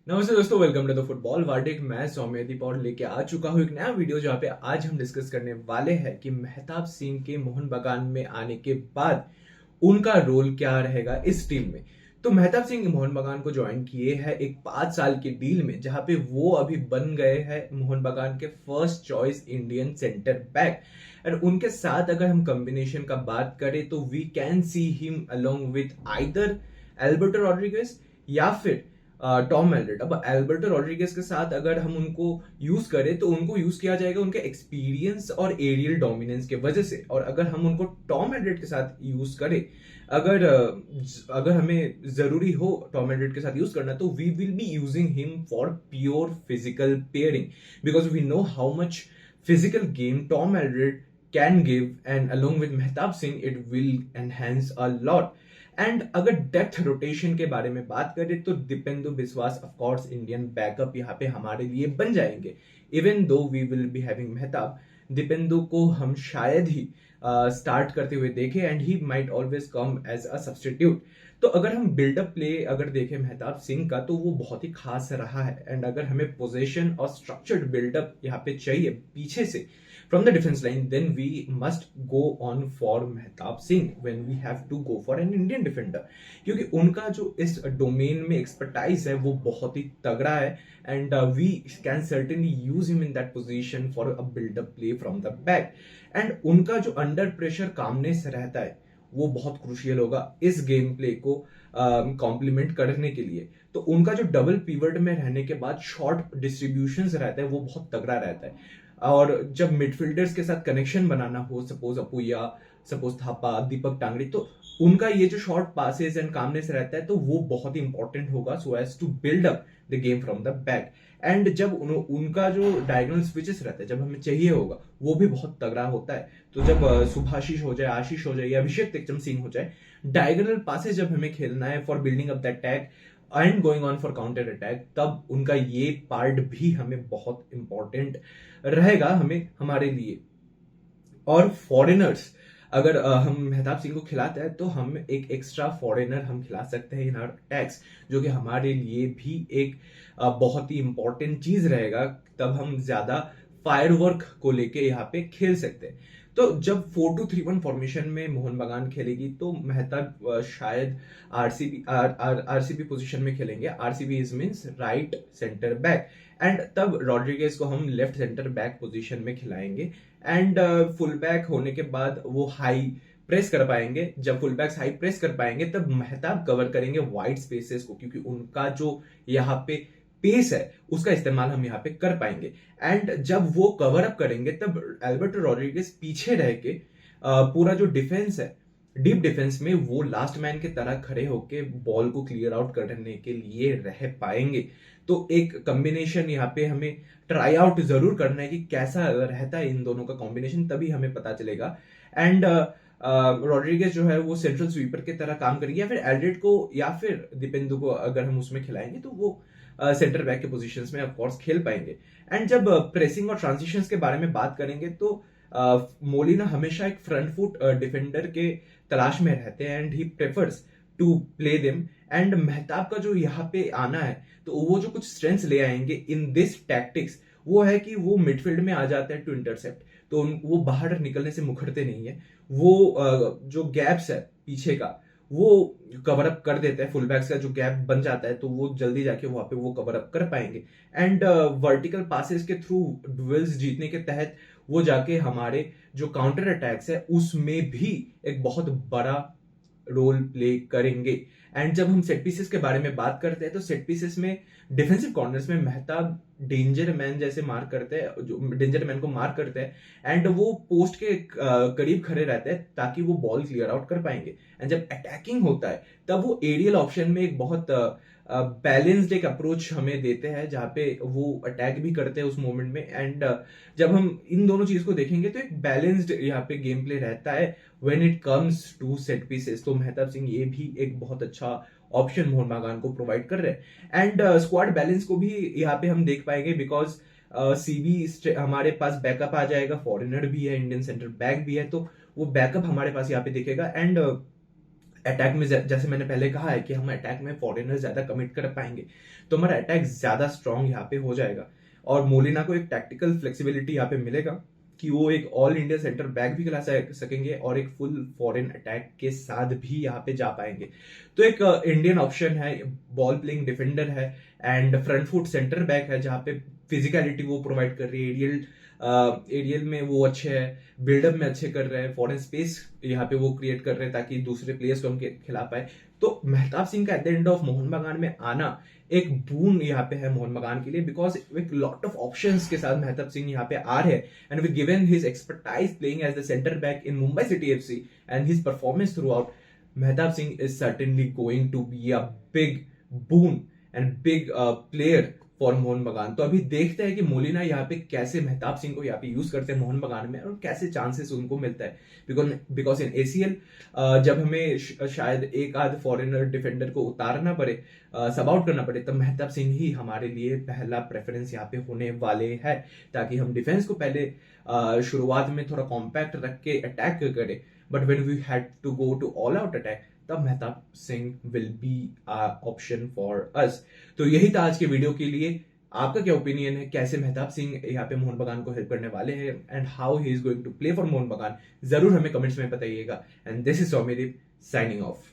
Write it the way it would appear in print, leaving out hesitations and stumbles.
नमस्ते दोस्तों, welcome to the football verdict. मैं सौम्यदीप और लेके आ चुका हूँ एक नया वीडियो जहाँ पे आज हम डिस्कस करने वाले हैं कि मेहताब सिंह के मोहन बगान में आने के बाद उनका रोल क्या रहेगा इस टीम में। तो मेहताब सिंह मोहन बगान को ज्वाइन किए हैं एक 5 साल की डील में, जहां पे वो अभी बन गए हैं मोहन बगान के first choice Indian centre back. And उनके साथ अगर हम कॉम्बिनेशन का बात करें तो we can see him along with either Alberto Rodriguez या फिर टॉम एल्डर्ट। अब एल्बर्टो रॉड्रिगेज के साथ अगर हम उनको यूज करें तो उनको यूज किया जाएगा उनके एक्सपीरियंस और एरियल डोमिनेंस के वजह से, और अगर हम उनको टॉम एल्डर्ट के साथ यूज करें, अगर अगर हमें जरूरी हो टॉम एल्डर्ट के साथ यूज करना, तो we will be using him for pure physical pairing, because we know how much physical game Tom Aldert can give, and along with Mehtab Singh it will enhance a lot. And अगर depth rotation के बारे में बात करें तो Dipendu Biswas of course Indian backup यहाँ पे हमारे लिए बन जाएंगे। Even though we will be having Mehtab, Dipendu को हम शायद ही स्टार्ट करते हुए देखें and he might always come as a substitute. तो अगर हम बिल्डअप प्ले अगर देखें मेहताब सिंह का, तो वो बहुत ही खास रहा है। एंड अगर हमें पोजीशन और स्ट्रक्चर्ड बिल्डअप यहाँ पे चाहिए पीछे से from the defense line, then we must go on for Mehtab Singh when we have to go for an Indian defender, क्योंकि उनका जो इस डोमेन में एक्सपर्टाइज है वो बहुत ही तगड़ा है। And we can certainly use him in that position for a buildup play from the back. And उनका जो अंडर प्रेशर कामनेस रहता है वो बहुत क्रूशियल होगा इस गेम प्ले को कॉम्प्लीमेंट करने के लिए। तो उनका जो डबल पीवर्ड में रहने के बाद शॉर्ट डिस्ट्रीब्यूशंस रहता है वो बहुत तगड़ा रहता है। और जब मिडफील्डर्स के साथ कनेक्शन बनाना हो, सपोज अपुया, सपोज थापा, दीपक टांगड़ी, तो उनका ये जो शॉर्ट पासेस एंड कामनेस रहता है तो वो बहुत ही इंपॉर्टेंट होगा so as to build up the game from the back. And जब उनका जो डायगोनल स्विचेस रहता है, जब हमें चाहिए होगा, वो भी बहुत तगड़ा होता है। तो जब सुभाशीष हो जाए, आशीष हो जाए या अभिषेक तिकचम सिंह हो जाए, डायगोनल पासेस जब हमें खेलना है for building up that tag and going on for counter attack, तब उनका ये पार्ट भी हमें बहुत इंपॉर्टेंट रहेगा हमें हमारे लिए। और फॉरेनर्स अगर हम मेहताब सिंह को खिलाते हैं तो हम एक एक्स्ट्रा फॉरेनर हम खिला सकते हैं इन आवर टैक्स, जो कि हमारे लिए भी एक बहुत ही इंपॉर्टेंट चीज रहेगा। तब हम ज्यादा फायरवर्क को लेके यहाँ पे खेल सकते हैं। तो जब 4-2-3-1 फॉर्मेशन में मोहन बगान खेलेगी तो मेहताब शायद आरसीबी पोजीशन में खेलेंगे। RCB is means right centre back, and तब रॉड्रिगेज को हम लेफ्ट सेंटर बैक पोजीशन में खिलाएंगे। एंड फुल बैक होने के बाद वो हाई प्रेस कर पाएंगे। जब फुल बैक्स हाई प्रेस कर पाएंगे तब मेहताब कवर करेंगे वाइड स्पेसेस को, क्योंकि उनका जो यहाँ पे पेस है उसका इस्तेमाल हम यहाँ पे कर पाएंगे। एंड जब वो कवर अप करेंगे तब एल्बर्टो रॉड्रिगेज पीछे रह के पूरा जो डिफेंस है, डीप डिफेंस में वो लास्ट मैन के तरह खड़े होके बॉल को क्लियर आउट करने के लिए रह पाएंगे। तो एक कॉम्बिनेशन यहाँ पे हमें ट्राई आउट जरूर करना है कि कैसा रहता है इन दोनों का कॉम्बिनेशन, तभी हमें पता चलेगा। एंड रॉड्रिगेज जो है वो सेंट्रल स्वीपर के तरह काम करेगी, या फिर एल्ड्रेट को या फिर दीपेंदु को अगर हम उसमें खिलाएंगे तो वो सेंटर बैक के पोजीशंस में ऑफ कोर्स खेल पाएंगे। एंड जब प्रेसिंग और ट्रांजिशंस के बारे में बात करेंगे तो मोलिना हमेशा एक फ्रंट फुट डिफेंडर के तलाश में रहते हैं and he prefers to play them. And Mehtab का जो यहाँ पे आना है तो वो जो कुछ स्ट्रेंथ्स ले आएंगे इन दिस टैक्टिक्स, वो है कि वो मिडफील्ड में आ जाते हैं टू इंटरसेप्ट, तो वो बाहर निकलने से मुखरते नहीं है। वो जो गैप्स है पीछे का वो कवर अप कर देता है। फुल बैक्स का जो गैप बन जाता है तो वो जल्दी जाके वहां पे वो कवर अप कर पाएंगे। एंड वर्टिकल पासेस के थ्रू डुएल्स जीतने के तहत वो जाके हमारे जो काउंटर अटैक्स है उसमें भी एक बहुत बड़ा रोल प्ले करेंगे। एंड जब हम सेट पीसेस के बारे में बात करते हैं तो सेट पीसेस में डिफेंसिव कॉर्नर्स में मेहताब डेंजर मैन जैसे मार करते हैं, जो डेंजर मैन को मार करते हैं, एंड वो पोस्ट के करीब खड़े रहते हैं ताकि वो बॉल क्लियर आउट कर पाएंगे। एंड जब अटैकिंग होता है तब वो एरियल ऑप्शन में एक बहुत बैलेंस्ड एक अप्रोच हमें देते हैं, जहां पे वो अटैक भी करते हैं उस मोमेंट में। एंड जब हम इन दोनों चीज को देखेंगे तो एक बैलेंस्ड यहाँ पे गेम प्ले रहता है when it comes to set pieces. तो मेहताब सिंह ये भी एक बहुत अच्छा ऑप्शन मोहन बागान को प्रोवाइड कर रहे हैं। एंड स्क्वाड बैलेंस को भी यहाँ पे हम देख पाएंगे, बिकॉज सीबी हमारे पास बैकअप आ जाएगा, फॉरेनर भी है, इंडियन सेंटर बैक भी है, तो वो बैकअप हमारे पास यहाँ पे दिखेगा। एंड अटैक में जैसे मैंने पहले कहा है कि हम अटैक में फॉरेनर ज्यादा कमिट कर पाएंगे, तो हमारा अटैक ज्यादा स्ट्रांग यहाँ पे हो जाएगा। और मोलिना को एक टैक्टिकल फ्लेक्सिबिलिटी यहाँ पे मिलेगा कि वो एक ऑल इंडिया सेंटर बैक भी खिला सकेंगे और एक फुल फॉरेन अटैक के साथ भी यहाँ पे जा पाएंगे। तो एक इंडियन ऑप्शन है, बॉल प्लेइंग डिफेंडर है and front foot centre back है, जहाँ पे फिजिकलिटी वो प्रोवाइड कर रही है, एरियल में वो अच्छे है, बिल्डअप में अच्छे कर रहे हैं, फॉरेन स्पेस यहाँ पे वो क्रिएट कर रहे हैं ताकि दूसरे प्लेयर्स को हम खिला पाए। तो महताब सिंह का at the end of Mohan बगान में आना एक बून यहाँ पे है मोहन बगान के लिए, बिकॉज एक लॉट ऑफ ऑप्शंस के साथ महताब सिंह यहाँ पे आ रहे हैं and we given his expertise playing as the centre back in Mumbai City FC and his performance throughout, Mehtab Singh is certainly going to be a big boon and big player for Mohan Bagan. तो अभी देखते हैं कि मोलिना यहाँ पे कैसे महताब सिंह को यहाँ पे यूज करते हैं मोहन बगान में और कैसे चांसेस उनको मिलता है, बिकॉज इन एसीएल जब हमें शायद एक आध फॉरेनर डिफेंडर को उतारना पड़े, सब आउट करना पड़े, तब महताब सिंह ही हमारे लिए पहला प्रेफरेंस यहाँ पे होने वाले हैं, ताकि हम डिफेंस को पहले शुरुआत में थोड़ा कॉम्पैक्ट रख के अटैक करें, but when we had to go to all out attack तब Mehtab Singh will be option for us. तो यही था आज के वीडियो के लिए। आपका क्या ओपिनियन है, कैसे महताब सिंह यहाँ पे मोहन बगान को हेल्प करने वाले हैं and how he is going to play for Mohan Bagan, जरूर हमें कमेंट्स में बताइएगा। And this is Soumyadeep signing of.